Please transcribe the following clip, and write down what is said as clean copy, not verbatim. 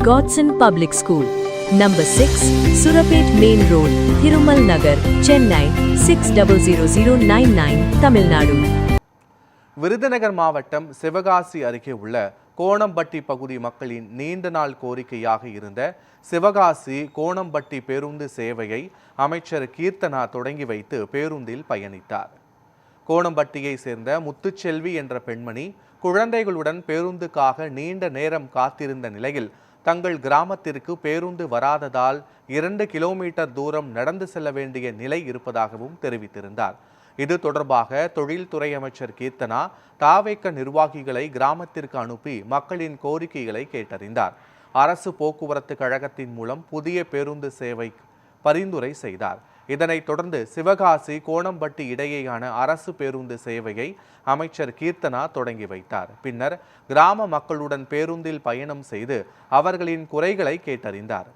Godson Public School, Number 6, Surapet Main Road, Thirumal Nagar, Chennai 600099, Tamil Nadu. Virudhunagar மாவட்டம் சிவகாசி அருகே உள்ள கோணம்பட்டி பகுதி மக்களின் நீண்ட நாள் கோரிக்கையாக இருந்த சிவகாசி கோணம்பட்டி பேருந்து சேவையை அமைச்சர் கீர்த்தனா தொடங்கி வைத்து பேருந்தில் பயணித்தார். கோணம்பட்டியை சேர்ந்த முத்துச்செல்வி என்ற பெண்மணி குழந்தைகளுடன் பேருந்துக்காக நீண்ட நேரம் காத்திருந்த நிலையில் தங்கள் கிராமத்திற்கு பேருந்து வராததால் 2 கிலோமீட்டர் தூரம் நடந்து செல்ல வேண்டிய நிலை இருப்பதாகவும் தெரிவித்திருந்தார். இது தொடர்பாக தொழில்துறை அமைச்சர் கீர்த்தனா தாவேக நிர்வாகிகளை கிராமத்திற்கு அனுப்பி மக்களின் கோரிக்கைகளை கேட்டறிந்தார். அரசு போக்குவரத்து கழகத்தின் மூலம் புதிய பேருந்து சேவை பரிந்துரை செய்தார். இதனைத் தொடர்ந்து சிவகாசி கோணம்பட்டி இடையேயான அரசு பேருந்து சேவையை அமைச்சர் கீர்த்தனா தொடங்கி வைத்தார். பின்னர் கிராம மக்களுடன் பேருந்தில் பயணம் செய்து அவர்களின் குறைகளை கேட்டறிந்தார்.